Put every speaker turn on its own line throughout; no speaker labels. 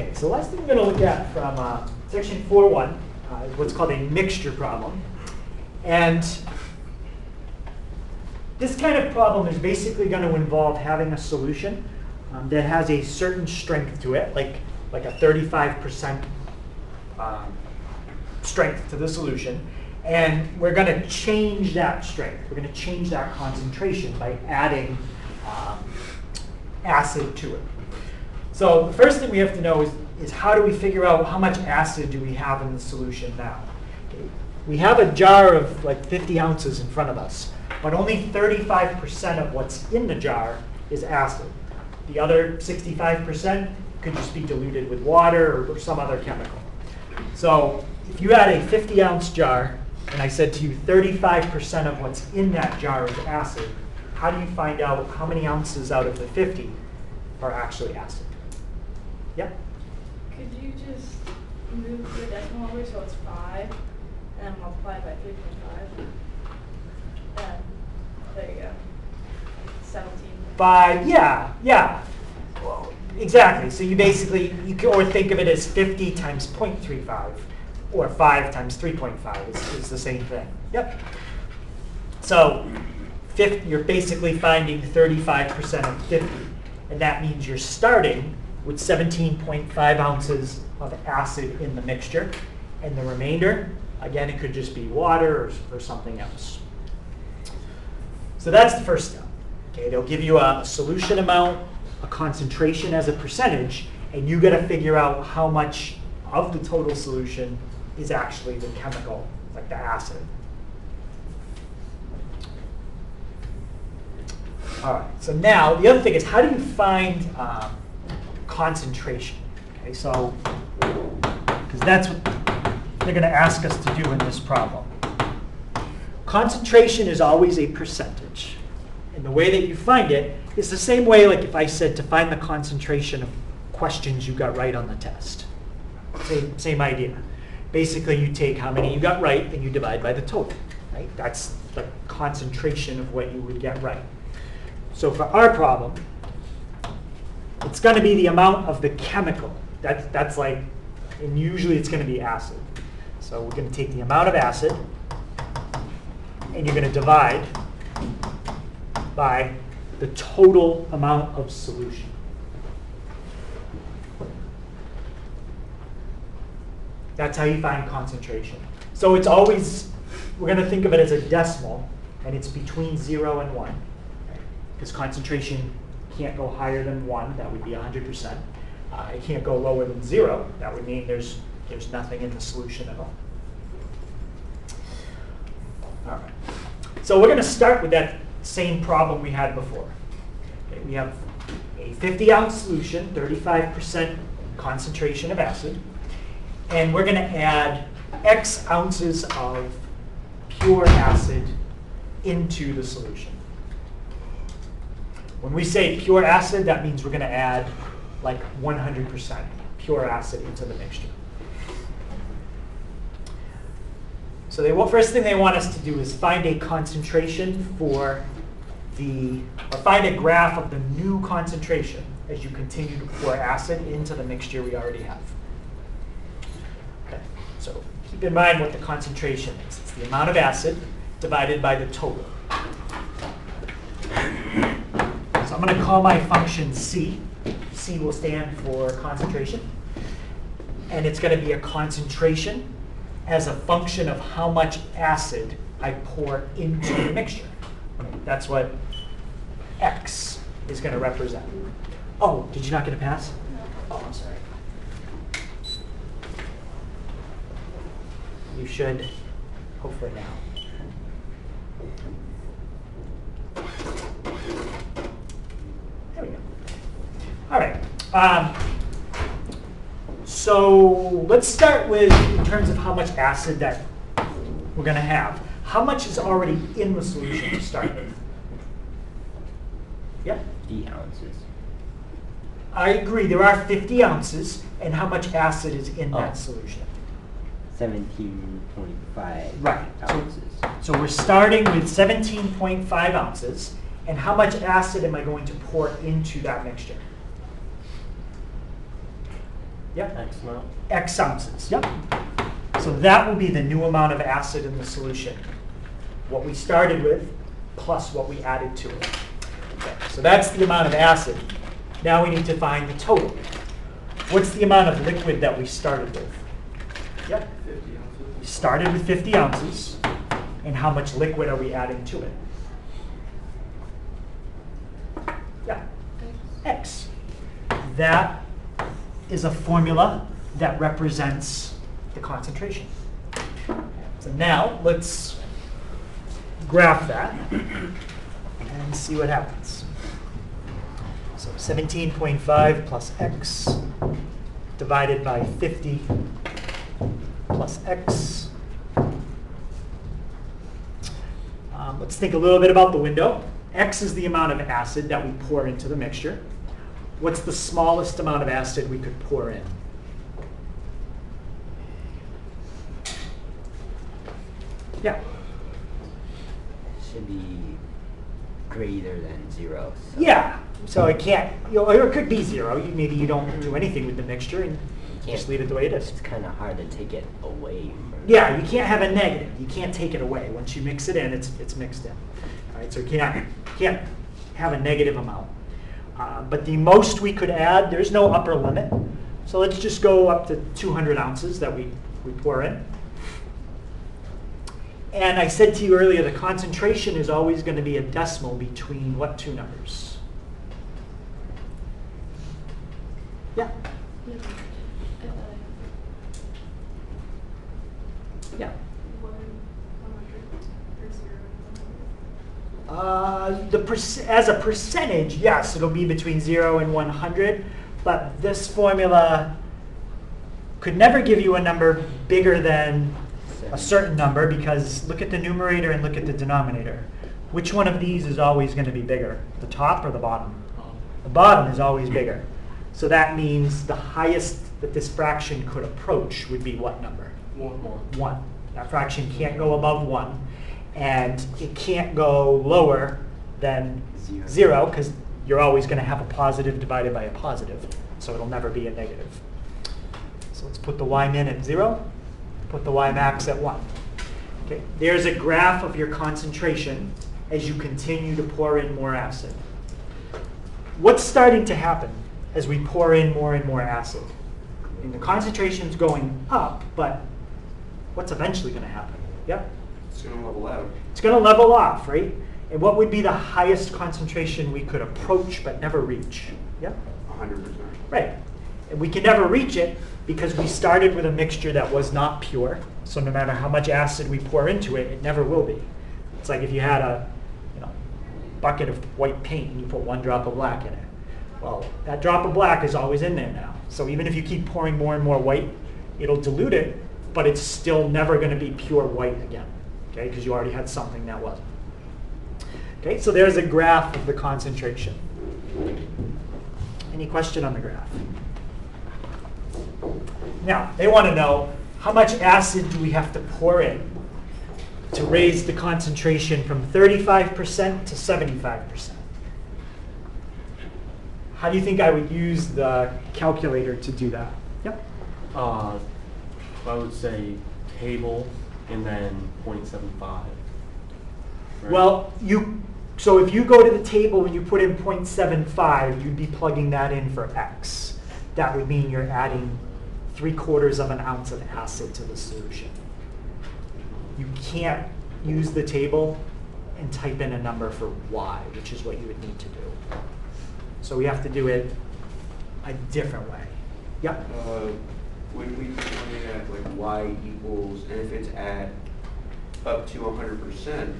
Okay, so last thing we're going to look at from section 4.1 is what's called a mixture problem. And this kind of problem is basically going to involve having a solution that has a certain strength to it, like a 35% strength to the solution. And we're going to change that strength. We're going to change that concentration by adding acid to it. So the first thing we have to know is how do we figure out how much acid do we have in the solution now? Okay. We have a jar of like 50 ounces in front of us, but only 35% of what's in the jar is acid. The other 65% could just be diluted with water or some other chemical. So if you had a 50-ounce jar, and I said to you 35% of what's in that jar is acid, how do you find out how many ounces out of the 50 are actually acid? Yep?
Could you just move the decimal over so it's 5 and multiply by 3.5? There you go. 17.
5, yeah. Well, exactly. So you basically, you can, or think of it as 50 times 0.35, or 5 times 3.5 is the same thing. Yep. So you're basically finding 35% of 50, and that means you're starting with 17.5 ounces of acid in the mixture, and the remainder, again, it could just be water or something else. So that's the first step. Okay, they'll give you a solution amount, a concentration as a percentage, and you got to figure out how much of the total solution is actually the chemical, like the acid. All right, so now the other thing is, how do you find concentration? Okay, so, because that's what they're going to ask us to do in this problem. Concentration is always a percentage. And the way that you find it is the same way, like if I said to find the concentration of questions you got right on the test. Same idea. Basically, you take how many you got right and you divide by the total. Right? That's the concentration of what you would get right. So for our problem, it's going to be the amount of the chemical. That's like, and usually it's going to be acid. So we're going to take the amount of acid, and you're going to divide by the total amount of solution. That's how you find concentration. So it's always, we're going to think of it as a decimal, and it's between 0 and 1. Because concentration can't go higher than 1, that would be 100%. It can't go lower than 0, that would mean there's nothing in the solution at all. All right. So we're going to start with that same problem we had before. Okay, we have a 50-ounce solution, 35% concentration of acid, and we're going to add X ounces of pure acid into the solution. When we say pure acid, that means we're going to add like 100% pure acid into the mixture. So first thing they want us to do is find a concentration for or find a graph of the new concentration as you continue to pour acid into the mixture we already have. Okay, so keep in mind what the concentration is. It's the amount of acid divided by the total. So I'm going to call my function C. C will stand for concentration. And it's going to be a concentration as a function of how much acid I pour into the mixture. That's what X is going to represent. Oh, did you not get a pass? No. Oh, I'm sorry. You should, hopefully now. There we go. All right. So let's start with, in terms of how much acid that we're going to have. How much is already in the solution to start with? Yep.
50 ounces.
I agree. There are 50 ounces. And how much acid is in that solution?
17.5
right.
ounces.
So we're starting with 17.5 ounces. And how much acid am I going to pour into that mixture? Yep.
X amount.
X ounces, yep. So that will be the new amount of acid in the solution. What we started with plus what we added to it. Okay, so that's the amount of acid. Now we need to find the total. What's the amount of liquid that we started with? Yep.
50 ounces.
We started with 50 ounces. And how much liquid are we adding to it? Yeah, X. That is a formula that represents the concentration. So now let's graph that and see what happens. So 17.5 plus X divided by 50 plus X. Let's think a little bit about the window. X is the amount of acid that we pour into the mixture. What's the smallest amount of acid we could pour in? Yeah.
Should be greater than 0. So
Yeah. So it can't, or it could be 0. Maybe you don't do anything with the mixture and just leave it the way it is.
It's kind of hard to take it away from.
Yeah, you can't have a negative. You can't take it away. Once you mix it in, it's mixed in. All right, so you can't have a negative amount. But the most we could add, there's no upper limit. So let's just go up to 200 ounces that we pour in. And I said to you earlier, the concentration is always going to be a decimal between what two numbers? Yeah. Yeah. As a percentage, yes, it'll be between 0 and 100, but this formula could never give you a number bigger than a certain number, because look at the numerator and look at the denominator. Which one of these is always going to be bigger, the top or the bottom? The bottom is always bigger. So that means the highest that this fraction could approach would be what number? 1. That fraction can't go above 1, and it can't go lower than 0, because you're always going to have a positive divided by a positive, so it'll never be a negative. So let's put the y min at 0, put the y max at 1. Okay. There's a graph of your concentration as you continue to pour in more acid. What's starting to happen as we pour in more and more acid? And the concentration's going up, but what's eventually going to happen? Yep.
It's going to level out.
It's going to level off, right? And what would be the highest concentration we could approach but never reach? Yep.
100%.
Right. And we can never reach it because we started with a mixture that was not pure. So no matter how much acid we pour into it, it never will be. It's like if you had a bucket of white paint and you put 1 drop of black in it. Well, that drop of black is always in there now. So even if you keep pouring more and more white, it'll dilute it, but it's still never going to be pure white again, okay? Because you already had something that wasn't. Okay, so there's a graph of the concentration. Any question on the graph? Now, they want to know how much acid do we have to pour in to raise the concentration from 35% to 75%. How do you think I would use the calculator to do that? Yep.
I would say table and then 0.75. Right?
Well, so if you go to the table and you put in 0.75, you'd be plugging that in for X. That would mean you're adding 3/4 of an ounce of acid to the solution. You can't use the table and type in a number for Y, which is what you would need to do. So we have to do it a different way. Yep.
Would we be looking at like y equals, and if it's at up to 100%,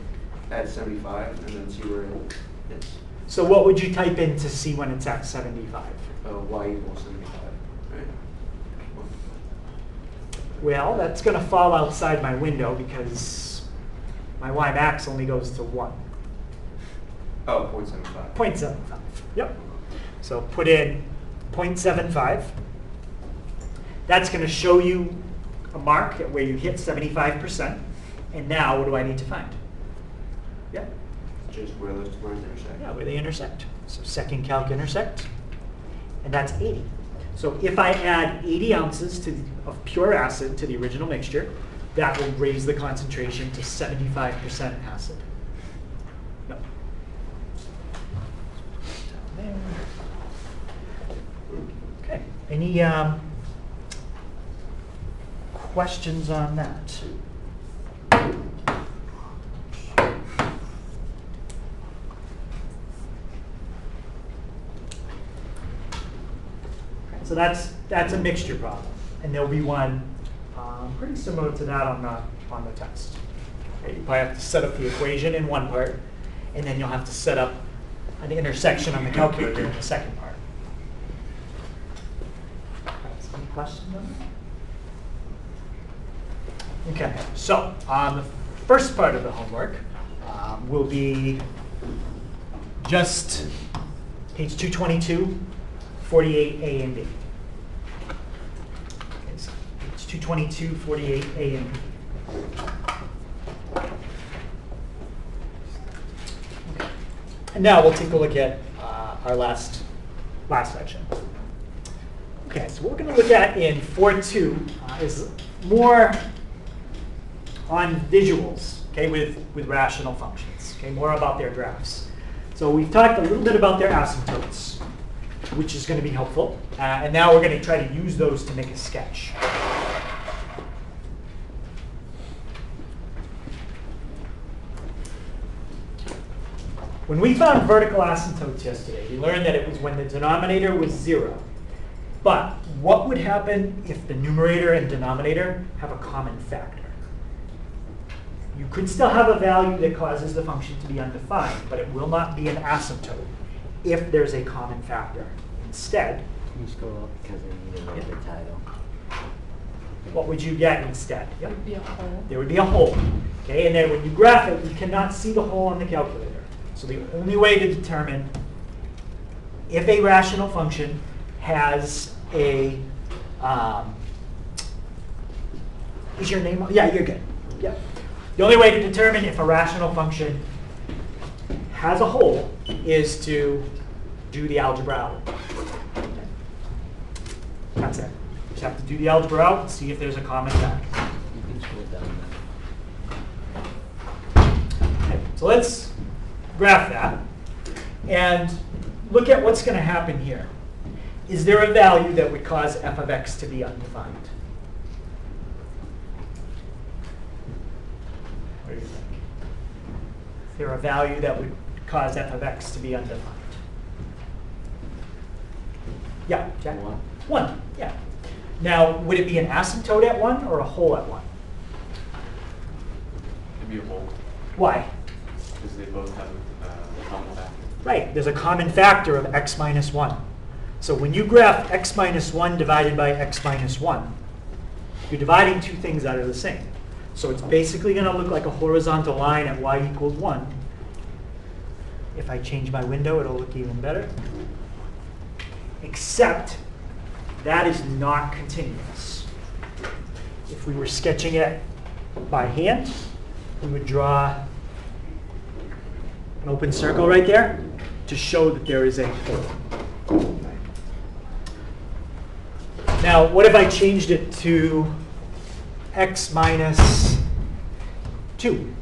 at 75, and then see where it is?
So what would you type in to see when it's at 75?
Y equals 75, right?
Well, that's going to fall outside my window because my Y max only goes to 1.
Oh, 0.75.
0.75. Yep. So put in 0.75. That's going to show you a mark at where you hit 75%. And now what do I need to find? Yep.
Just where those two lines intersect.
Yeah, where they intersect. So second calc intersect. And that's 80. So if I add 80 ounces of pure acid to the original mixture, that will raise the concentration to 75% acid. Yep. Down there. Okay. Any questions on that? So that's a mixture problem, and there'll be one pretty similar to that on the test. Okay, you probably have to set up the equation in one part, and then you'll have to set up an intersection on the calculator in the second part. Any questions on that? Okay, so the first part of the homework will be just page 222, 48A and B. Okay, so page 222, 48A and B. Okay. And now we'll take a look at our last section. Okay, so what we're going to look at in 4.2 is more on visuals, okay, with rational functions, okay, more about their graphs. So we've talked a little bit about their asymptotes, which is going to be helpful, and now we're going to try to use those to make a sketch. When we found vertical asymptotes yesterday, we learned that it was when the denominator was 0. But what would happen if the numerator and denominator have a common factor? You could still have a value that causes the function to be undefined, but it will not be an asymptote if there's a common factor. Instead,
Can you scroll up because I need another title?
what would you get instead? Yep.
Would be a hole.
There would be a hole. Okay, and then when you graph it, you cannot see the hole on the calculator. So the only way to determine if a rational function has a, is your name, yeah, you're good. Yep. The only way to determine if a rational function has a hole is to do the algebra out. That's it. You just have to do the algebra out and see if there's a common factor.
You can scroll down.
Okay, so let's graph that and look at what's going to happen here. Is there a value that would cause f of x to be undefined? What do you think? Is there a value that would cause f of x to be undefined? Yeah, Jack?
1.
1, yeah. Now, would it be an asymptote at 1 or a hole at 1?
It'd be a hole,
Why?
because they both have a common factor.
Right, there's a common factor of x minus 1. So when you graph x minus 1 divided by x minus 1, you're dividing two things that are the same. So it's basically going to look like a horizontal line at y equals 1. If I change my window, it'll look even better. Except that is not continuous. If we were sketching it by hand, we would draw an open circle right there to show that there is a hole. Now, what if I changed it to x minus 2?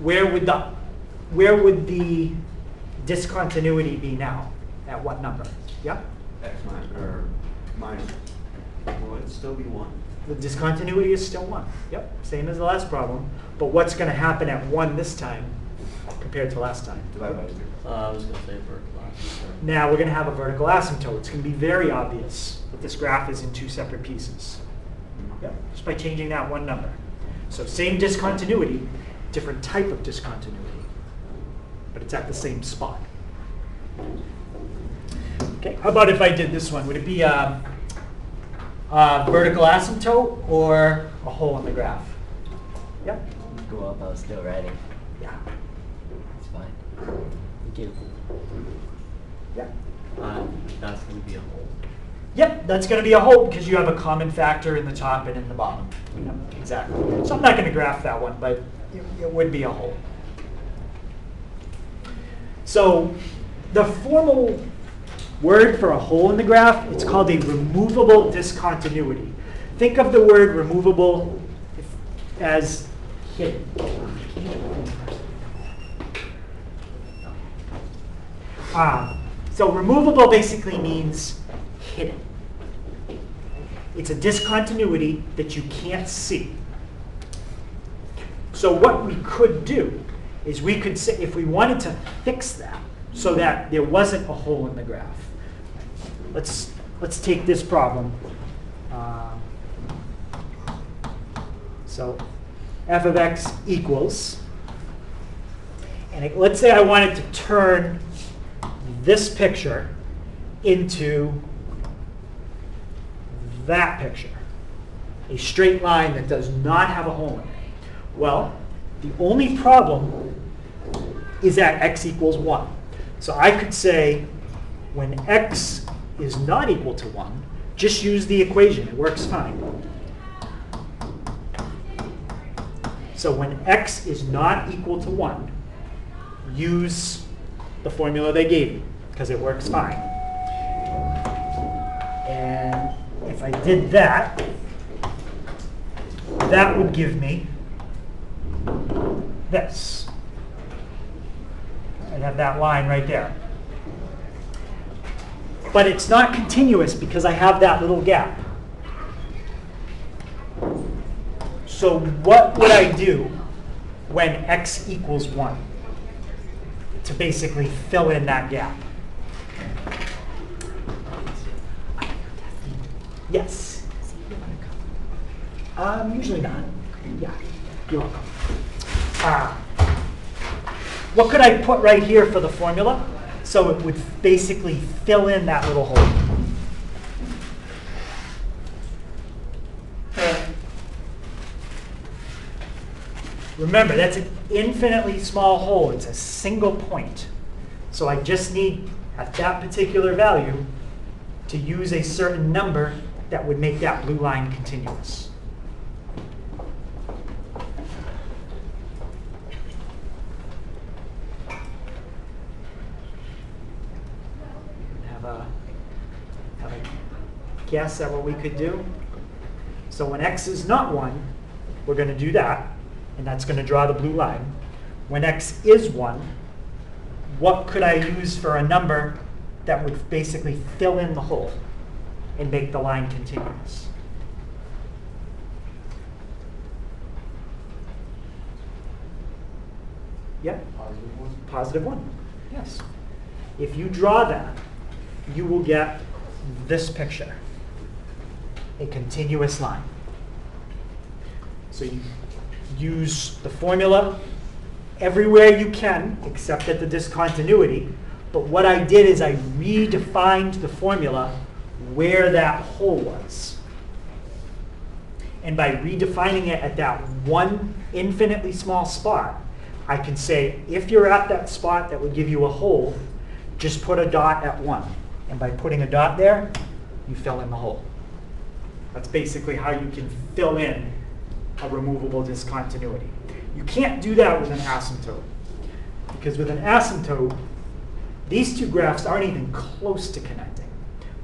Where would the discontinuity be now? At what number? Yeah?
X minus, or minus, will it still be 1?
The discontinuity is still 1. Yep, same as the last problem. But what's going to happen at 1 this time compared to last time?
Divide by 0.
I was going to say vertical asymptote.
Now we're going to have a vertical asymptote. It's going to be very obvious that this graph is in two separate pieces. Yep, just by changing that one number. So same discontinuity, different type of discontinuity, but it's at the same spot. Okay, how about if I did this one? Would it be a vertical asymptote or a hole in the graph? Yep.
Go up, I was still writing.
Yeah.
It's fine. Thank you.
Yeah.
That's going to be a hole.
Yep, that's going to be a hole because you have a common factor in the top and in the bottom. Yep, exactly. So I'm not going to graph that one, but it would be a hole. So the formal word for a hole in the graph. It's called a removable discontinuity. Think of the word removable as hidden. So removable basically means hidden. It's a discontinuity that you can't see. So what we could do is we could say, if we wanted to fix that so that there wasn't a hole in the graph, let's take this problem. So f of x equals, and let's say I wanted to turn this picture into that picture, a straight line that does not have a hole in it. Well, the only problem is at x equals 1. So I could say when x is not equal to 1, just use the equation. It works fine. So when x is not equal to 1, use the formula they gave you, because it works fine. And if I did that, that would give me this. I'd have that line right there. But it's not continuous because I have that little gap. So what would I do when x equals 1 to basically fill in that gap? Yes? Usually not. Yeah, you're welcome. What could I put right here for the formula? So it would basically fill in that little hole. Remember, that's an infinitely small hole. It's a single point. So I just need, at that particular value, to use a certain number that would make that blue line continuous. Have a guess at what we could do? So when x is not 1, we're going to do that, and that's going to draw the blue line. When x is 1, what could I use for a number that would basically fill in the hole and make the line continuous? Yeah? Positive 1. Yes. If you draw that, you will get this picture, a continuous line. So you use the formula everywhere you can, except at the discontinuity. But what I did is I redefined the formula where that hole was. And by redefining it at that one infinitely small spot, I can say, if you're at that spot that would give you a hole, just put a dot at 1. And by putting a dot there, you fill in the hole. That's basically how you can fill in a removable discontinuity. You can't do that with an asymptote. Because with an asymptote, these two graphs aren't even close to connecting.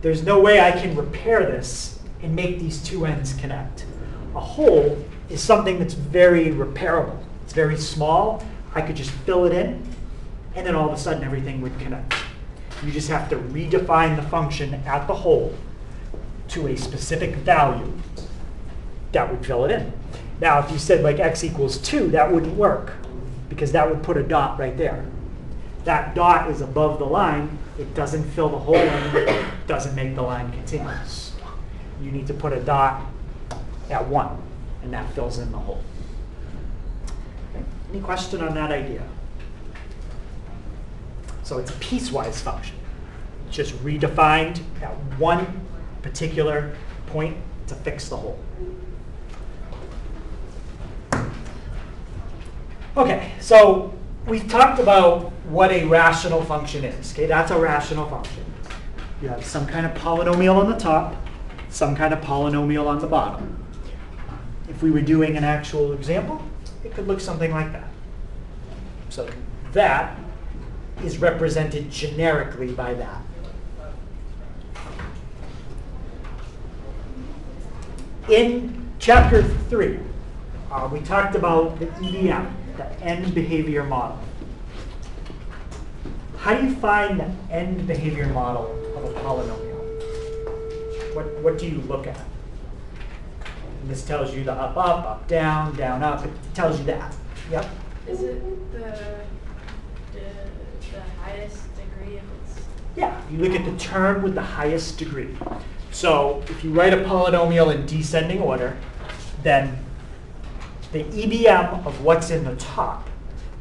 There's no way I can repair this and make these two ends connect. A hole is something that's very repairable. It's very small. I could just fill it in, and then all of a sudden everything would connect. You just have to redefine the function at the hole to a specific value that would fill it in. Now, if you said like x equals 2, that wouldn't work, because that would put a dot right there. That dot is above the line. It doesn't fill the hole in. It doesn't make the line continuous. You need to put a dot at 1, and that fills in the hole. Any question on that idea? So it's a piecewise function. It's just redefined at one particular point to fix the hole. Okay, so we've talked about what a rational function is. Okay, that's a rational function. You have some kind of polynomial on the top, some kind of polynomial on the bottom. If we were doing an actual example, it could look something like that. So that is represented generically by that. In chapter 3, we talked about the EBM, the end behavior model. How do you find the end behavior model of a polynomial? What do you look at? And this tells you the up, up, up, down, down, up. It tells you that. Yep.
Is it the highest degree if it's?
Yeah, you look at the term with the highest degree. So if you write a polynomial in descending order, then the EBM of what's in the top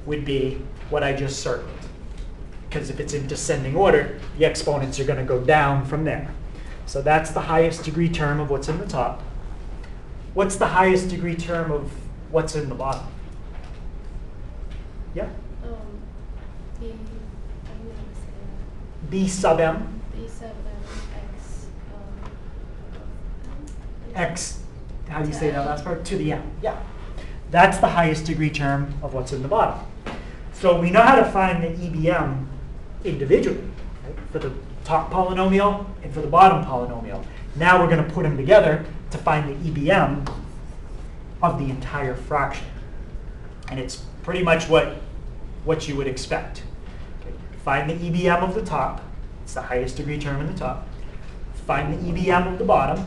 would be what I just circled. Because if it's in descending order, the exponents are going to go down from there. So that's the highest degree term of what's in the top. What's the highest degree term of what's in the bottom? Yeah?
B, I'm gonna say
B sub m,
that. B sub X,
x, how do you say that last part? To the m, yeah. That's the highest degree term of what's in the bottom. So we know how to find the EBM individually, right? For the top polynomial and for the bottom polynomial. Now we're going to put them together to find the EBM of the entire fraction. And it's pretty much what you would expect. Okay. Find the EBM of the top. It's the highest degree term in the top. Find the EBM of the bottom.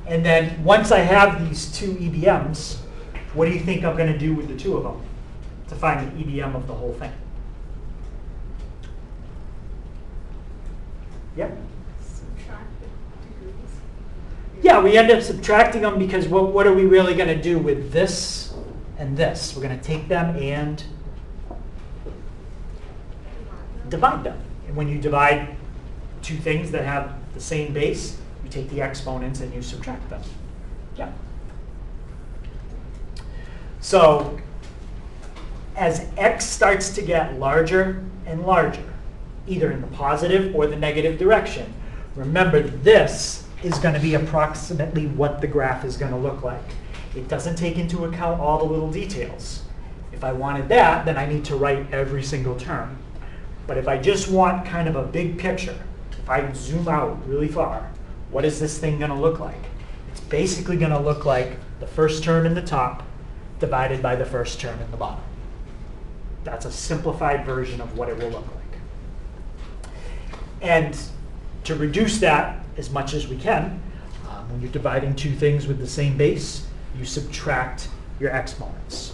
And then once I have these two EBMs, what do you think I'm going to do with the two of them to find the EBM of the whole thing? Yep.
subtract the degrees.
Yeah, we end up subtracting them because what are we really going to do with this and this? We're going to take them and divide them. And when you divide two things that have the same base, you take the exponents and you subtract them. Yeah. So as x starts to get larger and larger, either in the positive or the negative direction, remember this is going to be approximately what the graph is going to look like. It doesn't take into account all the little details. If I wanted that, then I need to write every single term. But if I just want kind of a big picture, if I zoom out really far, what is this thing going to look like? It's basically going to look like the first term in the top divided by the first term in the bottom. That's a simplified version of what it will look like. And to reduce that as much as we can, when you're dividing two things with the same base, you subtract your exponents.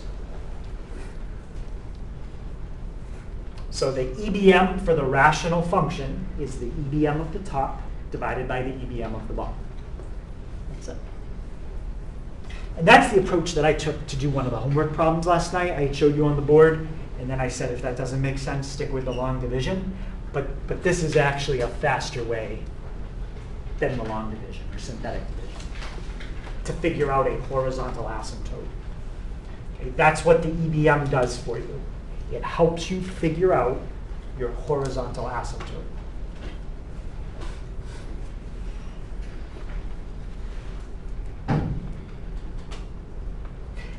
So the EBM for the rational function is the EBM of the top divided by the EBM of the bottom. That's it. And that's the approach that I took to do one of the homework problems last night. I showed you on the board, and then I said if that doesn't make sense, stick with the long division. But this is actually a faster way than the long division or synthetic division to figure out a horizontal asymptote. Okay, that's what the EBM does for you. It helps you figure out your horizontal asymptote.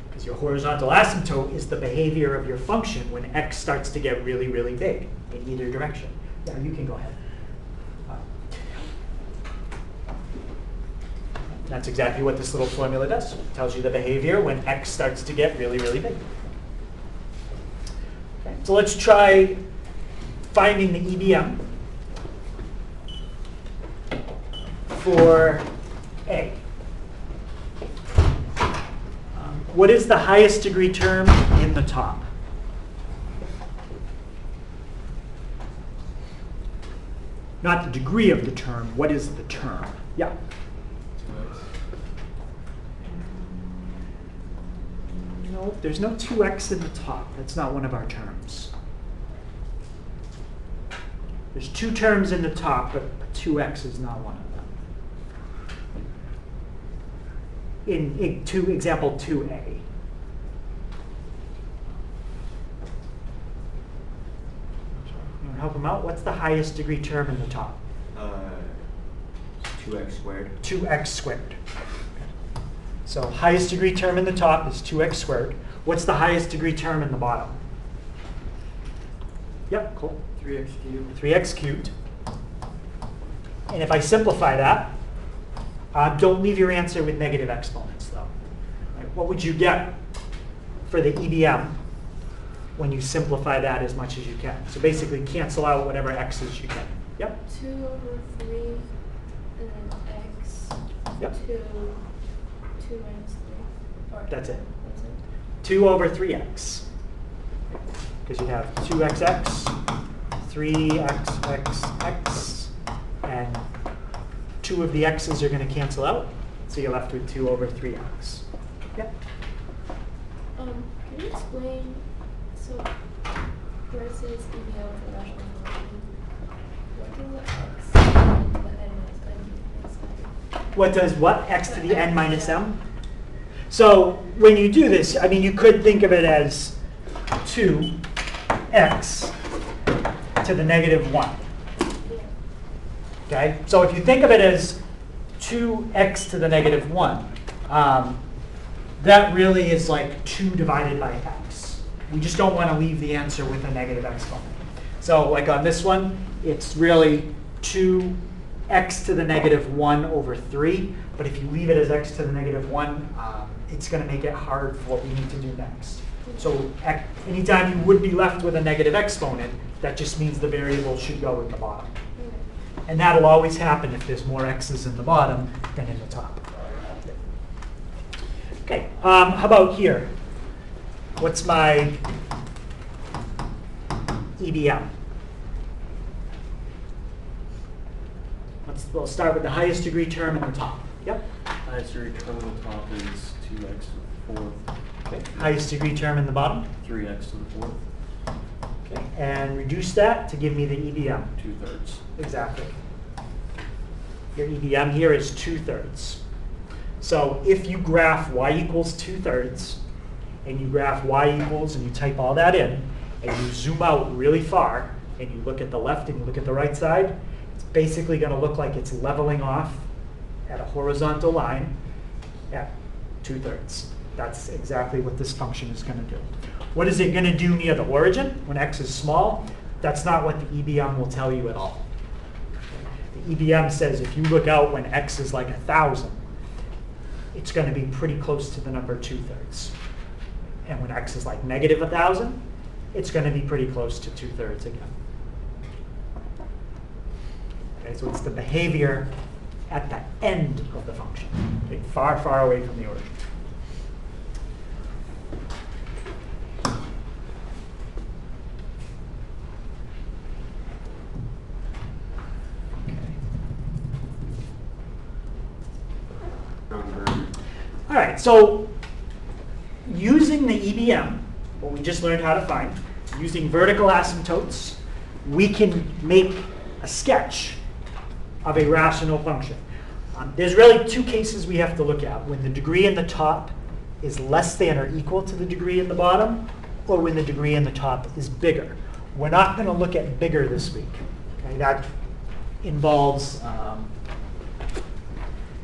Because your horizontal asymptote is the behavior of your function when x starts to get really, really big in either direction. Yeah, you can go ahead. That's exactly what this little formula does. It tells you the behavior when x starts to get really, really big. Okay, so let's try finding the EBM for A. What is the highest degree term in the top? Not the degree of the term, what is the term? Yeah.
2x.
No, there's no 2x in the top. That's not one of our terms. There's two terms in the top, but 2x is not one of them. In example 2a. You want to help them out? What's the highest degree term in the top?
2x squared.
2x squared. So highest degree term in the top is 2x squared. What's the highest degree term in the bottom? Yep, cool.
3x cubed.
3x cubed. And if I simplify that, Don't leave your answer with negative exponents, though. Right, what would you get for the EBM when you simplify that as much as you can? So basically cancel out whatever x's you can. Yep.
2/3, and then x.
Yep.
2 minus 3. Or
That's it.
That's it.
2 over 3x. Because you have 2xx, 3xxx, and 2 of the x's are going to cancel out. So you're left with 2 over 3x. Yep.
Can you explain, so where it says EBL for rational function, what do the x and the n minus n inside?
What does what? X to the n minus m? So when you do this, I mean, you could think of it as 2x to the negative 1. Okay? So if you think of it as 2x to the negative 1, that really is like 2 divided by x. We just don't want to leave the answer with a negative exponent. So like on this one, it's really 2x to the negative 1 over 3. But if you leave it as x to the negative 1, it's going to make it hard for what we need to do next. So anytime you would be left with a negative exponent, that just means the variable should go in the bottom. And that'll always happen if there's more x's in the bottom than in the top. Okay, how about here? What's my EBM? We'll start with the highest degree term in the top. Yep.
Highest degree term on the top is 2x to the 4th.
Okay. Highest degree term in the bottom.
3x to the 4th.
Okay. And reduce that to give me the EBM.
2/3.
Exactly. Your EBM here is 2/3. So if you graph y equals 2/3, and you graph y equals, and you type all that in, and you zoom out really far, and you look at the left and you look at the right side, it's basically going to look like it's leveling off at a horizontal line at 2/3. That's exactly what this function is going to do. What is it going to do near the origin when x is small? That's not what the EBM will tell you at all. The EBM says if you look out when x is like 1,000, it's going to be pretty close to the number 2/3. And when x is like negative 1,000, it's going to be pretty close to 2/3 again. Okay, so it's the behavior at the end of the function, okay, far, far away from the origin. All right, so using the EBM, what we just learned how to find, using vertical asymptotes, we can make a sketch of a rational function. There's really 2 cases we have to look at: when the degree in the top is less than or equal to the degree in the bottom, or when the degree in the top is bigger. We're not going to look at bigger this week. Okay, that involves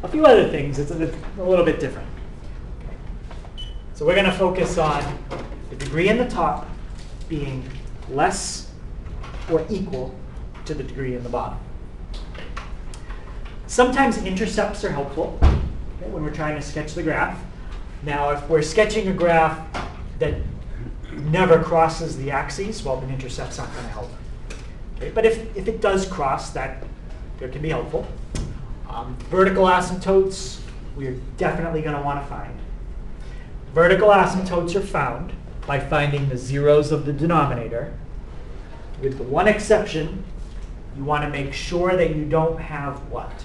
a few other things. It's a little bit different. So we're going to focus on the degree in the top being less or equal to the degree in the bottom. Sometimes intercepts are helpful, okay, when we're trying to sketch the graph. Now, if we're sketching a graph that never crosses the axes, well, then intercepts aren't going to help. Okay, but if it does cross, that can be helpful. Vertical asymptotes, we're definitely going to want to find. Vertical asymptotes are found by finding the zeros of the denominator. With the one exception, you want to make sure that you don't have what?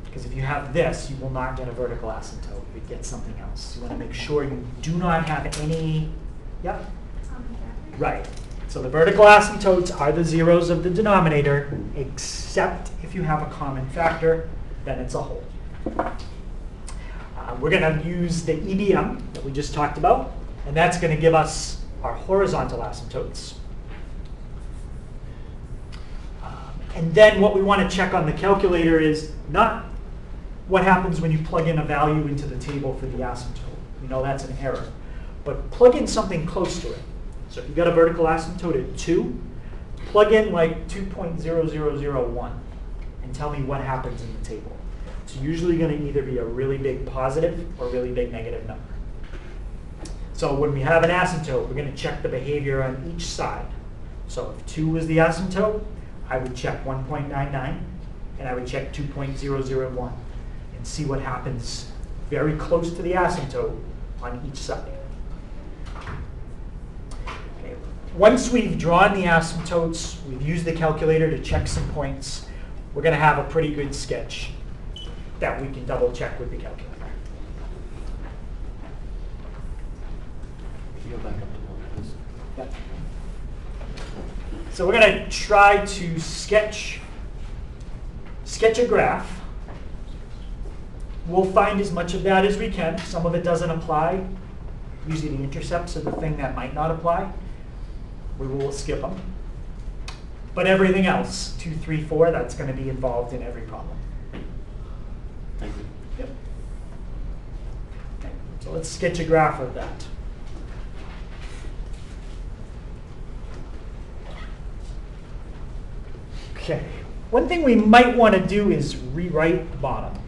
Because if you have this, you will not get a vertical asymptote. You get something else. You want to make sure you do not have any, yep. Right. So the vertical asymptotes are the zeros of the denominator, except if you have a common factor, then it's a whole. We're going to use the EBM that we just talked about, and that's going to give us our horizontal asymptotes. And then what we want to check on the calculator is not what happens when you plug in a value into the table for the asymptote. We know that's an error. But plug in something close to it. So if you've got a vertical asymptote at 2, plug in like 2.0001. and tell me what happens in the table. It's usually going to either be a really big positive or really big negative number. So when we have an asymptote, we're going to check the behavior on each side. So if 2 was the asymptote, I would check 1.99, and I would check 2.001, and see what happens very close to the asymptote on each side. Okay. Once we've drawn the asymptotes, we've used the calculator to check some points, we're going to have a pretty good sketch that we can double check with the calculator.
Can you go back up to one, please?
Yep. So we're going to try to sketch a graph. We'll find as much of that as we can. Some of it doesn't apply. Usually the intercepts are the thing that might not apply. We will skip them. But everything else, 2, 3, 4, that's going to be involved in every problem.
Thank you.
Yep. Okay, so let's sketch a graph of that. Okay, one thing we might want to do is rewrite the bottom,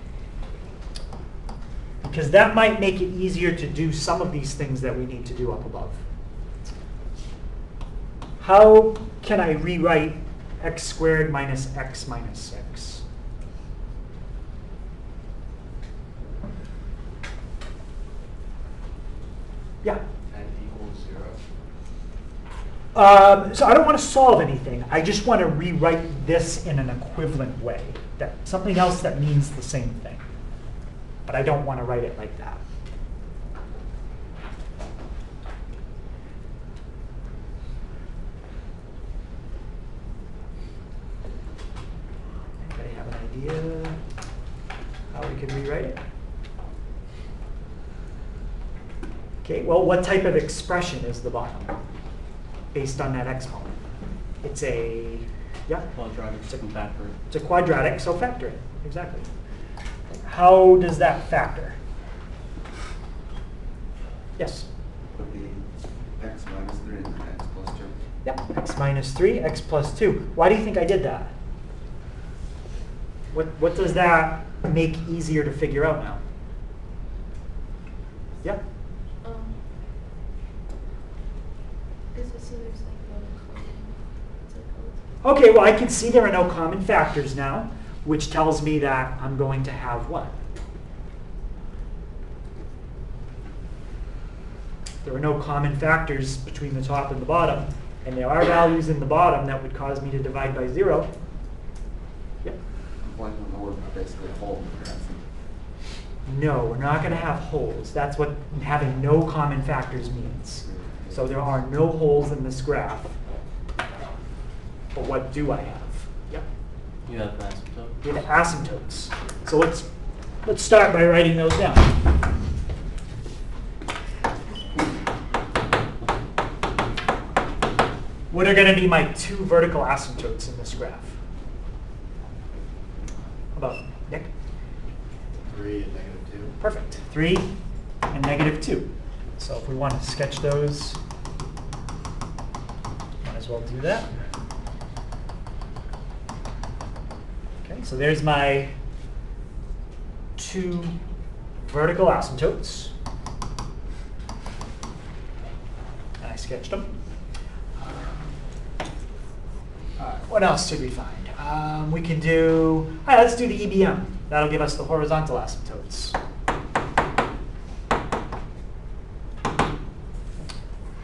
because that might make it easier to do some of these things that we need to do up above. How can I rewrite x squared minus x minus 6? Yeah.
And equals 0.
So I don't want to solve anything. I just want to rewrite this in an equivalent way. That something else that means the same thing. But I don't want to write it like that. Anybody have an idea how we can rewrite it? Okay, well, what type of expression is the bottom based on that exponent? It's a, yeah,
Quadratic second factor.
it's a quadratic, so factor it, exactly. How does that factor? Yes?
Would be x minus 3 and then x plus 2.
Yep, x minus 3, x plus 2. Why do you think I did that? What does that make easier to figure out now? Yeah?
Is it so there's like no common, it's like, oh,
Okay, well, I can see there are no common factors now, which tells me that I'm going to have what? There are no common factors between the top and the bottom, and there are values in the bottom that would cause me to divide by 0. Yep.
One more basically whole graph.
No, we're not going to have holes. That's what having no common factors means. So there are no holes in this graph. But what do I have? Yep.
You have asymptote.
We have asymptotes. So let's start by writing those down. What are going to be my 2 vertical asymptotes in this graph? How about Nick?
3 and negative 2.
Perfect. 3 and negative 2. So if we want to sketch those, might as well do that. Okay, so there's my 2 vertical asymptotes. And I sketched them. What else should we find? We can do, all right, let's do the EBM. That'll give us the horizontal asymptotes.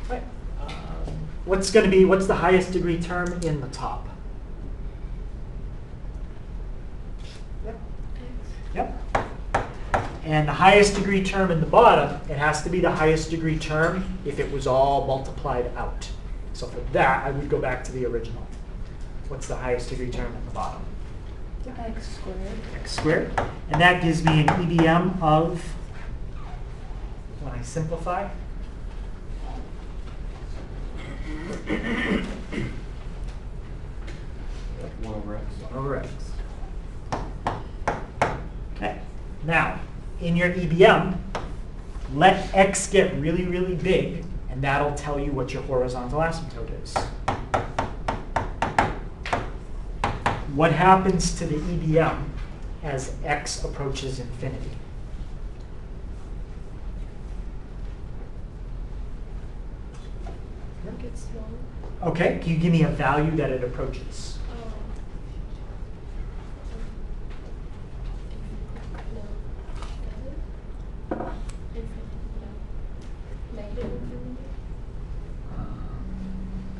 Right. What's the highest degree term in the top? Yep. Yep. And the highest degree term in the bottom, it has to be the highest degree term if it was all multiplied out. So for that, I would go back to the original. What's the highest degree term at the bottom?
x squared.
X squared. And that gives me an EBM of, when I simplify,
One over x.
1 over x. Okay. Now, in your EBM, let x get really, really big, and that'll tell you what your horizontal asymptote is. What happens to the EBM as x approaches infinity?
It gets smaller.
Okay, can you give me a value that it approaches?
No. Does it? Infinity, no. Negative infinity?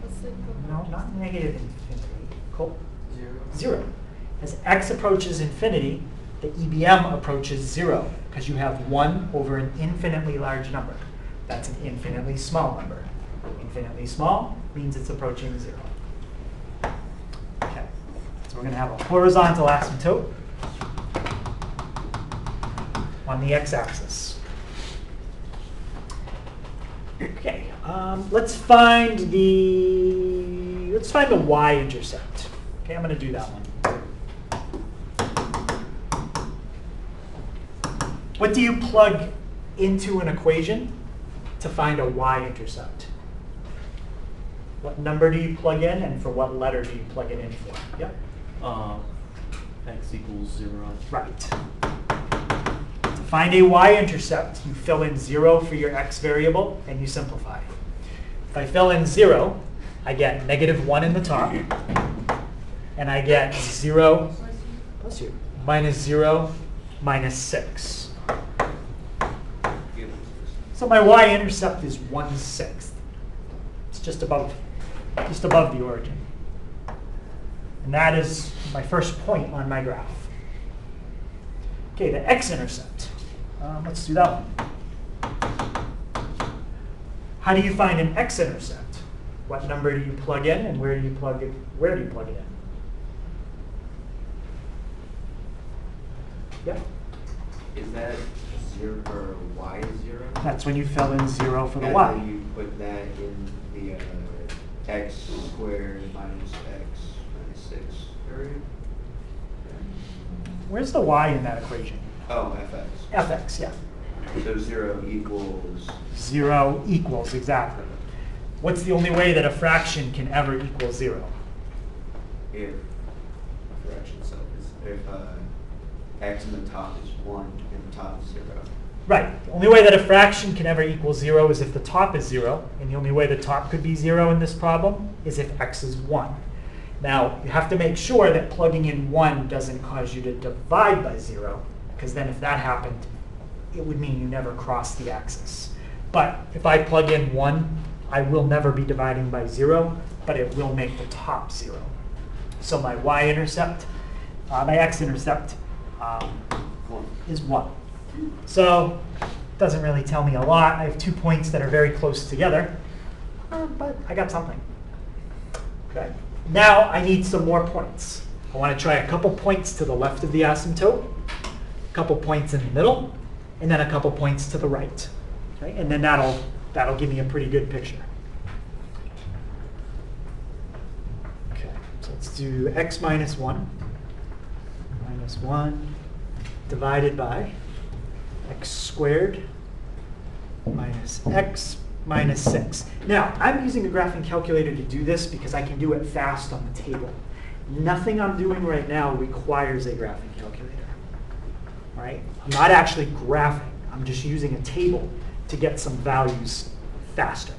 What's the
No, not negative infinity. Cool.
0.
0. As x approaches infinity, the EBM approaches 0 because you have 1 over an infinitely large number. That's an infinitely small number. Infinitely small means it's approaching 0. Okay, so we're going to have a horizontal asymptote on the x-axis. Okay, let's find the y-intercept. Okay, I'm going to do that one. What do you plug into an equation to find a y-intercept? What number do you plug in, and for what letter do you plug it in for? Yep.
X equals 0.
Right. To find a y-intercept, you fill in 0 for your x variable, and you simplify. If I fill in 0, I get -1 in the top, and I get 0, bless you, -0, -6. So my y-intercept is 1/6. It's just above the origin. And that is my first point on my graph. Okay, the x-intercept. Let's do that one. How do you find an x-intercept? What number do you plug in, and where do you plug it? Where do you plug it in? Yep.
Is that 0 or y is 0?
That's when you fill in 0 for the
And
y.
then you put that in the x squared minus x minus 6 area?
Where's the y in that equation?
Oh, fx.
fx, yeah.
So 0 equals,
0 equals, exactly. What's the only way that a fraction can ever equal 0?
if fraction self is, if x in the top is 1 and the top is 0.
Right. The only way that a fraction can ever equal 0 is if the top is 0. And the only way the top could be 0 in this problem is if x is 1. Now, you have to make sure that plugging in 1 doesn't cause you to divide by 0, because then if that happened, it would mean you never cross the axis. But if I plug in 1, I will never be dividing by 0, but it will make the top 0. So my y-intercept, my x-intercept is 1. So it doesn't really tell me a lot. I have 2 points that are very close together, but I got something. Okay. Now I need some more points. I want to try a couple points to the left of the asymptote, a couple points in the middle, and then a couple points to the right. Okay? And then that'll give me a pretty good picture. Okay, so let's do x minus 1 divided by x squared minus x minus 6. Now, I'm using a graphing calculator to do this because I can do it fast on the table. Nothing I'm doing right now requires a graphing calculator. All right? I'm not actually graphing. I'm just using a table to get some values faster.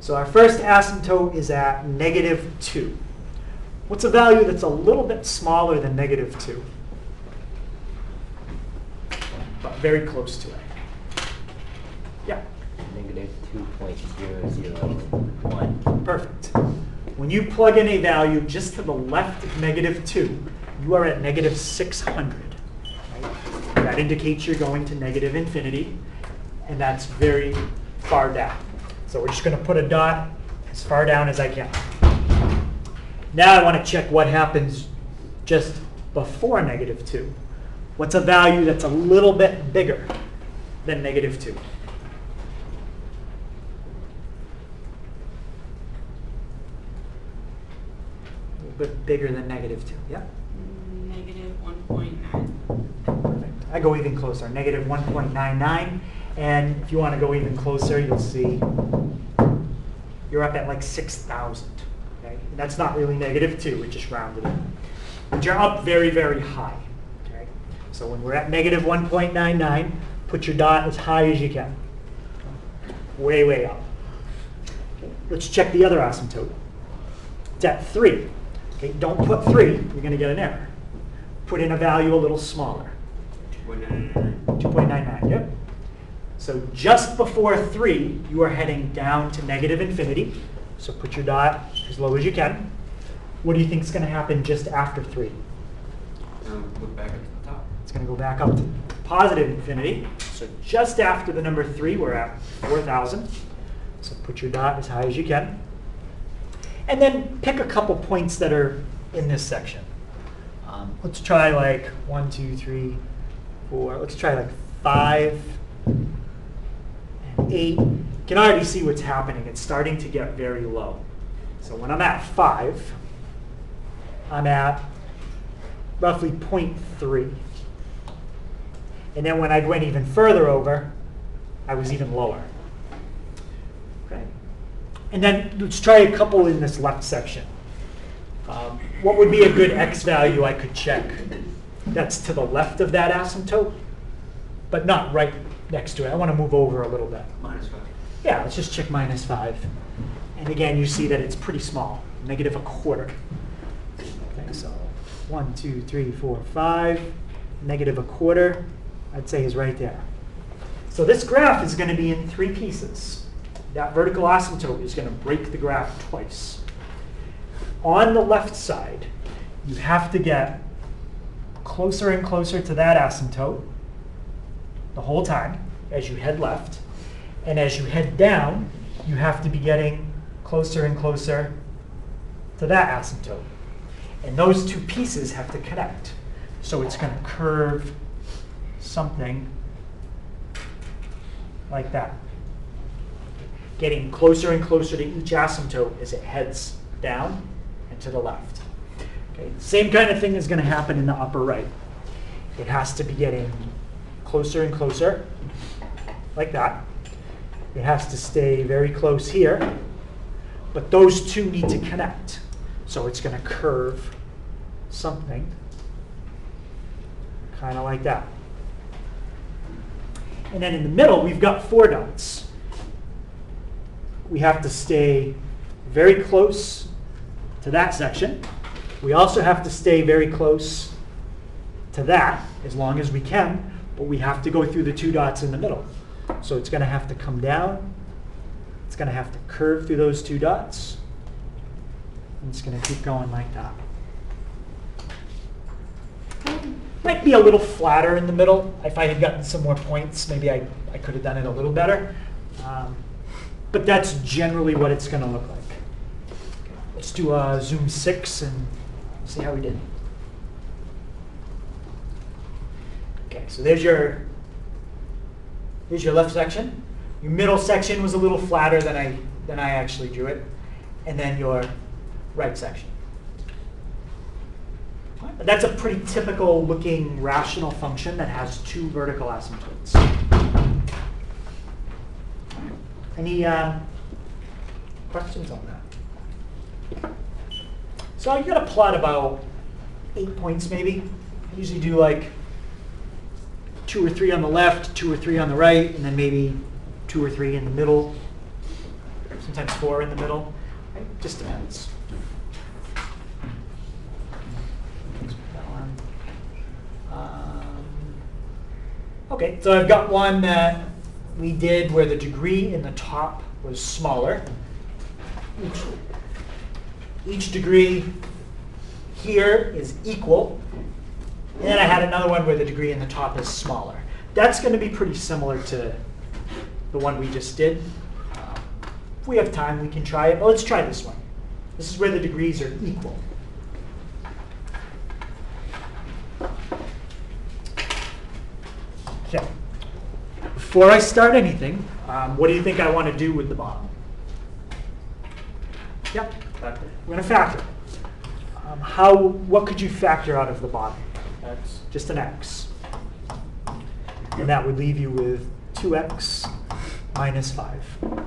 So our first asymptote is at -2. What's a value that's a little bit smaller than -2? But very close to it. Yeah,
-2.001.
perfect. When you plug in a value just to the left of -2, you are at -600. Right? That indicates you're going to negative infinity, and that's very far down. So we're just going to put a dot as far down as I can. Now I want to check what happens just before -2. What's a value that's a little bit bigger than -2? A little bit bigger than -2, yeah?
-1.9.
Perfect. I go even closer, -1.99. And if you want to go even closer, you'll see you're up at like 6,000. Okay? That's not really negative 2, it just rounded it. But you're up very, very high. Okay? So when we're at negative 1.99, put your dot as high as you can. Way, way up. Okay, let's check the other asymptote. It's at 3. Okay, don't put 3, you're going to get an error. Put in a value a little smaller.
2.99.
2.99, yep. So just before 3, you are heading down to negative infinity. So put your dot as low as you can. What do you think is going to happen just after 3?
Look back at the top.
It's going to go back up to positive infinity. So just after the number 3, we're at 4,000. So put your dot as high as you can. And then pick a couple points that are in this section. Let's try like 1, 2, 3, 4. Let's try like 5 and 8. You can already see what's happening. It's starting to get very low. So when I'm at 5, I'm at roughly 0.3. And then when I went even further over, I was even lower. Okay. And then let's try a couple in this left section. What would be a good x value I could check that's to the left of that asymptote, but not right next to it? I want to move over a little bit.
-5.
Yeah, let's just check -5. And again, you see that it's pretty small, negative 1/4. Okay, so 1, 2, 3, 4, 5, negative 1/4, I'd say is right there. So this graph is going to be in 3 pieces. That vertical asymptote is going to break the graph twice. On the left side, you have to get closer and closer to that asymptote the whole time as you head left. And as you head down, you have to be getting closer and closer to that asymptote. And those 2 pieces have to connect. So it's going to curve something like that. Getting closer and closer to each asymptote as it heads down and to the left. Okay, same kind of thing is going to happen in the upper right. It has to be getting closer and closer, like that. It has to stay very close here, but those 2 need to connect. So it's going to curve something kind of like that. And then in the middle, we've got 4 dots. We have to stay very close to that section. We also have to stay very close to that as long as we can, but we have to go through the 2 dots in the middle. So it's going to have to come down. It's going to have to curve through those 2 dots. And it's going to keep going like that. Might be a little flatter in the middle. If I had gotten some more points, maybe I could have done it a little better. But that's generally what it's going to look like. Let's do a zoom 6 and see how we did. Okay, so there's your left section. Your middle section was a little flatter than I actually drew it. And then your right section. But that's a pretty typical looking rational function that has 2 vertical asymptotes. Any questions on that? So you got to plot about 8 points maybe. I usually do like 2 or 3 on the left, 2 or 3 on the right, and then maybe 2 or 3 in the middle. Sometimes 4 in the middle. It just depends. Okay, so I've got one that we did where the degree in the top was smaller. Each degree here is equal. And then I had another one where the degree in the top is smaller. That's going to be pretty similar to the one we just did. If we have time, we can try it. Well, let's try this one. This is where the degrees are equal. Okay. Before I start anything, what do you think I want to do with the bottom? Yep, we're going to factor. What could you factor out of the bottom?
X.
Just an x. And that would leave you with 2x minus 5.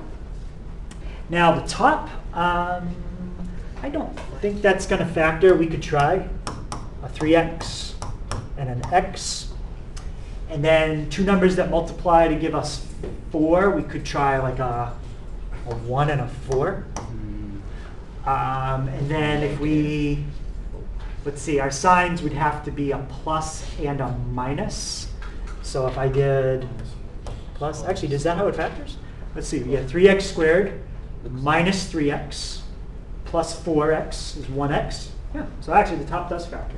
Now the top, I I don't think that's going to factor. We could try a 3x and an x. And then two numbers that multiply to give us 4. We could try like a 1 and a 4. And then if we, let's see, our signs would have to be a plus and a minus. So if I did plus, actually, is that how it factors? Let's see, we get 3x squared minus 3x plus 4x is 1x. Yeah, so actually the top does factor.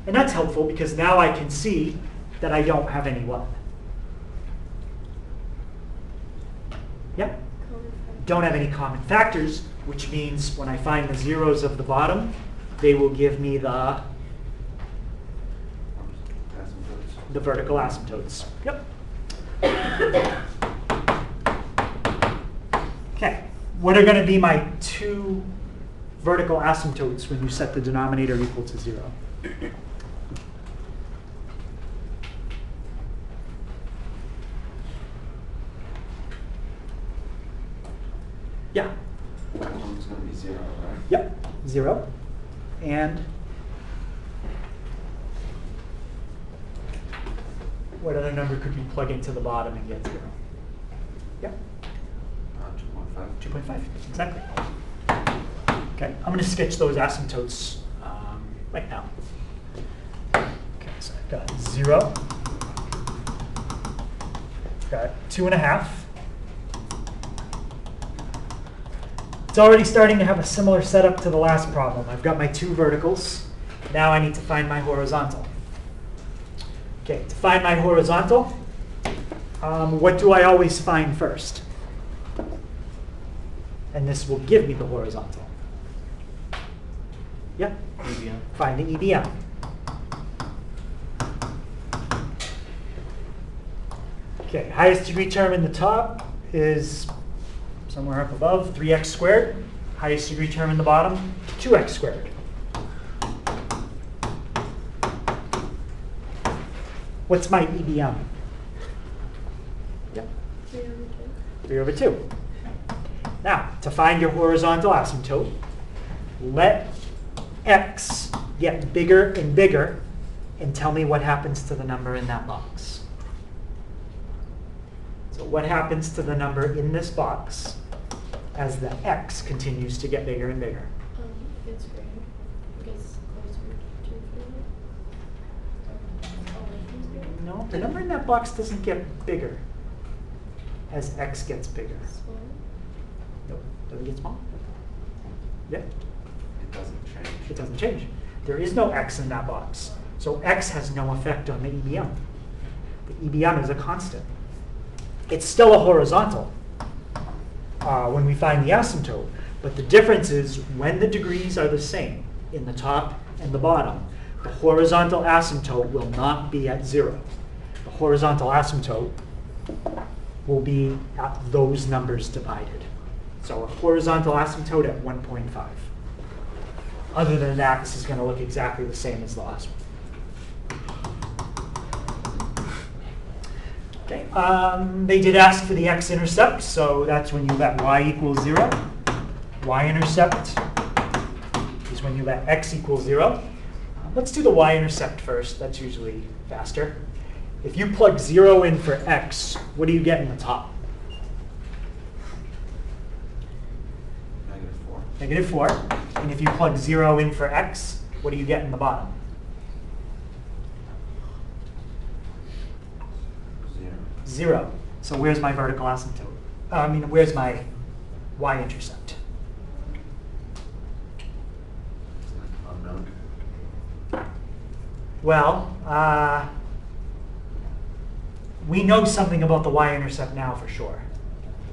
And that's helpful because now I can see that I don't have any what? Yeah, don't have any common factors, which means when I find the zeros of the bottom, they will give me the vertical asymptotes. Yep. Okay, what are going to be my two vertical asymptotes when you set the denominator equal to 0? Yeah.
That one's gonna be 0, right?
Yep, 0. And what other number could we plug into the bottom and get 0? Yep,
2.5.
2.5, exactly. Okay, I'm going to sketch those asymptotes right now. Okay, so I've got 0, got 2.5. It's already starting to have a similar setup to the last problem. I've got my two verticals. Now I need to find my horizontal. Okay, to find my horizontal, what do I always find first? And this will give me the horizontal. Yeah,
EBM.
find the EBM. Okay, highest degree term in the top is somewhere up above, 3x squared. Highest degree term in the bottom, 2x squared. What's my EBM? Yep, 3 over 2. Now, to find your horizontal asymptote, let x get bigger and bigger and tell me what happens to the number in that box. So what happens to the number in this box as the x continues to get bigger and bigger?
It gets greater. It gets closer to infinity.
No, the number in that box doesn't get bigger as x gets bigger.
Small.
Nope, doesn't get smaller. Yeah,
It doesn't change.
it doesn't change. There is no x in that box. So x has no effect on the EBM. The EBM is a constant. It's still a horizontal when we find the asymptote. But the difference is when the degrees are the same in the top and the bottom, the horizontal asymptote will not be at 0. The horizontal asymptote will be at those numbers divided. So a horizontal asymptote at 1.5. Other than that, this is going to look exactly the same as the last one. Okay, they did ask for the x-intercept, so that's when you let y equal 0. Y-intercept is when you let x equal 0. Let's do the y-intercept first. That's usually faster. If you plug 0 in for x, what do you get in the top?
-4.
-4. And if you plug 0 in for x, what do you get in the bottom?
0.
0. So where's my vertical asymptote? Where's my y-intercept?
It's like unknown.
Well, we know something about the y-intercept now for sure.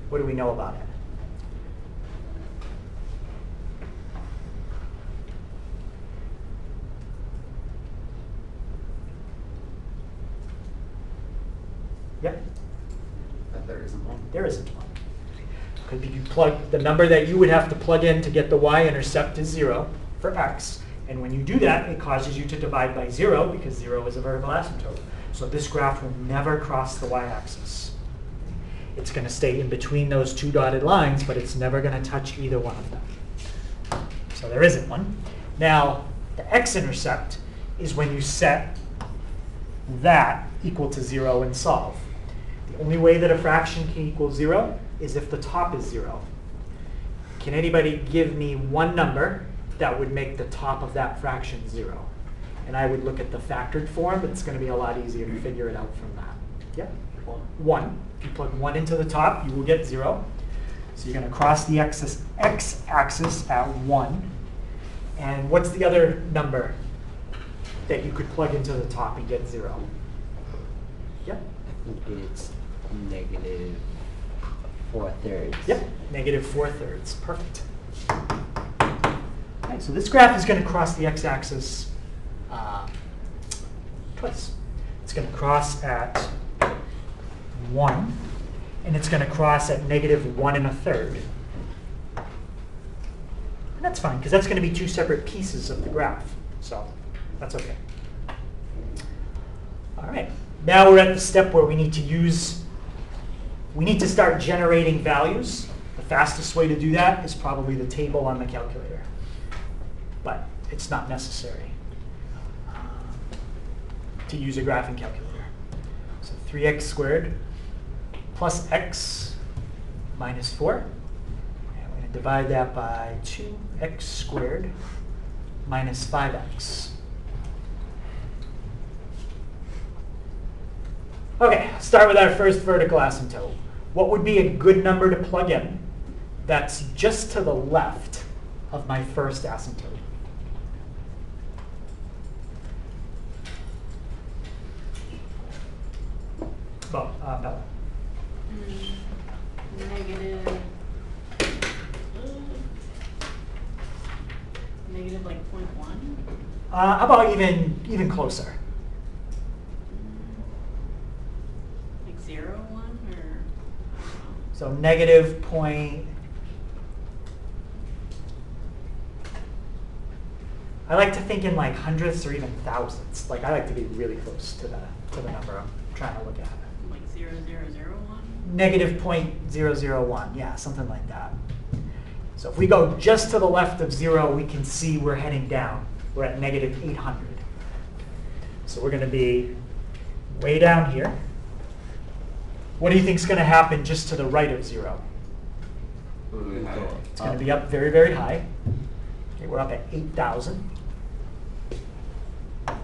What do we know about it? Yep,
That there isn't one.
there isn't one. Because if you plug the number that you would have to plug in to get the y-intercept is 0 for x. And when you do that, it causes you to divide by 0 because 0 is a vertical asymptote. So this graph will never cross the y-axis. It's going to stay in between those two dotted lines, but it's never going to touch either one of them. So there isn't one. Now, the x-intercept is when you set that equal to 0 and solve. The only way that a fraction can equal 0 is if the top is 0. Can anybody give me one number that would make the top of that fraction 0? And I would look at the factored form, but it's going to be a lot easier to figure it out from that. Yeah? 1. If you plug 1 into the top, you will get 0. So you're going to cross the x-axis at 1. And what's the other number that you could plug into the top and get 0? Yeah?
I think it's negative 4/3.
Yep, negative 4/3. Perfect. Okay, so this graph is going to cross the x-axis twice. It's going to cross at 1, and it's going to cross at negative 1 1/3. And that's fine, because that's going to be two separate pieces of the graph. So that's okay. All right, now we're at the step where we need to start generating values. The fastest way to do that is probably the table on the calculator. But it's not necessary to use a graphing calculator. So 3x squared plus x minus 4. And we're going to divide that by 2x squared minus 5x. Okay, start with our first vertical asymptote. What would be a good number to plug in that's just to the left of my first asymptote? Bella.
Negative like 0.1?
How about even closer?
Like 0, 1, or?
So negative point. I like to think in like hundredths or even thousandths. Like I like to be really close to the number I'm trying to look at.
Like 0.001?
Negative 0.001, yeah, something like that. So if we go just to the left of 0, we can see we're heading down. We're at negative 800. So we're going to be way down here. What do you think is going to happen just to the right of 0?
Really high.
It's going to be up very, very high. Okay, we're up at 8,000. Okay,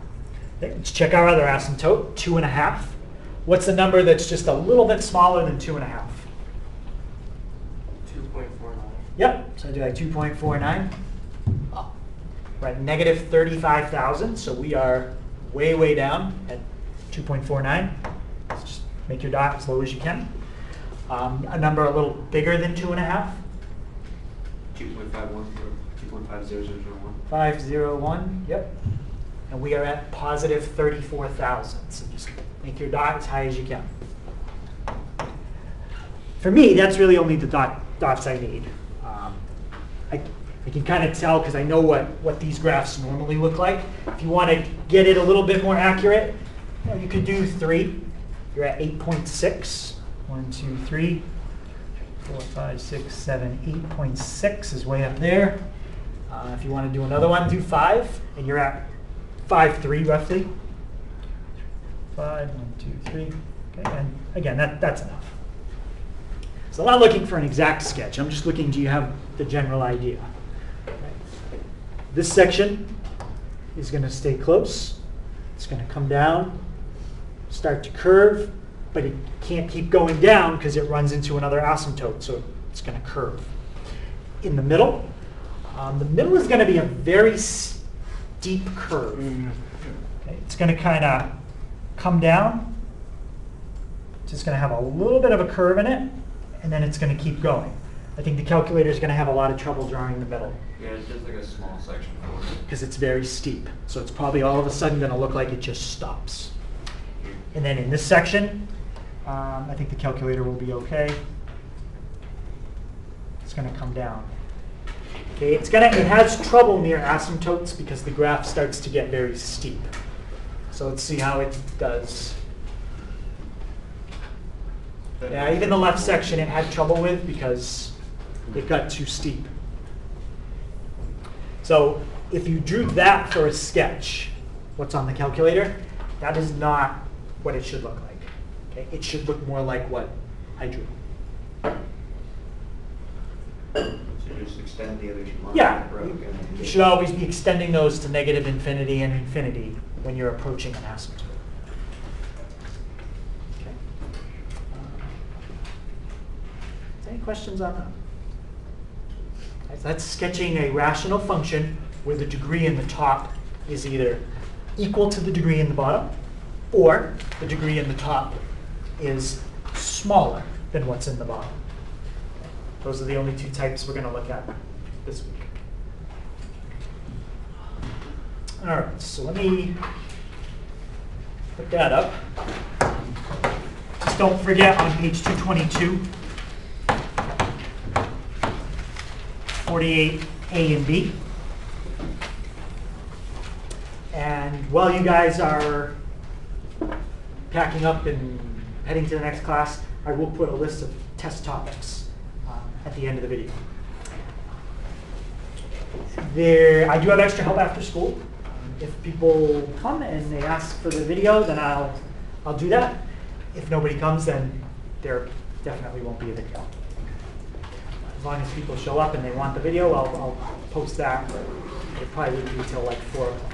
let's check our other asymptote, 2.5. What's the number that's just a little bit smaller than 2.5?
2.49.
Yep, so I do like 2.49. We're at negative 35,000, so we are way, way down at 2.49. So just make your dot as low as you can. A number a little bigger than 2.5.
2.51 or 2.50001.
501, yep. And we are at positive 34,000. So just make your dot as high as you can. For me, that's really only the dots I need. I can kind of tell because I know what these graphs normally look like. If you want to get it a little bit more accurate, you could do 3. You're at 8.6. 1, 2, 3, 4, 5, 6, 7, 8.6 is way up there. If you want to do another one, do 5, and you're at 5.3 roughly. 5, 1, 2, 3. Okay, and again, that's enough. So I'm not looking for an exact sketch. I'm just looking, do you have the general idea? Okay. This section is going to stay close. It's going to come down, start to curve, but it can't keep going down because it runs into another asymptote, so it's going to curve. In the middle is going to be a very steep curve. Okay, it's going to kind of come down. It's just going to have a little bit of a curve in it, and then it's going to keep going. I think the calculator is going to have a lot of trouble drawing the middle
Yeah, it's just like a small section for it.
because it's very steep. So it's probably all of a sudden going to look like it just stops. And then in this section, I think the calculator will be okay. It's going to come down. Okay, it has trouble near asymptotes because the graph starts to get very steep. So let's see how it does. Yeah, even the left section it had trouble with because it got too steep. So if you drew that for a sketch, what's on the calculator, that is not what it should look like. Okay? It should look more like what I drew.
So just extend the other two lines.
Yeah,
broke, and-
you should always be extending those to negative infinity and infinity when you're approaching an asymptote. Okay. Any questions on that? Right, so that's sketching a rational function where the degree in the top is either equal to the degree in the bottom, or the degree in the top is smaller than what's in the bottom. Those are the only two types we're going to look at this week. All right, so let me put that up. Just don't forget on page 222, 48A and B. And while you guys are packing up and heading to the next class, I will put a list of test topics at the end of the video. I do have extra help after school. If people come and they ask for the video, then I'll do that. If nobody comes, then there definitely won't be a video. As long as people show up and they want the video, I'll post that. It probably wouldn't be until like 4 o'clock.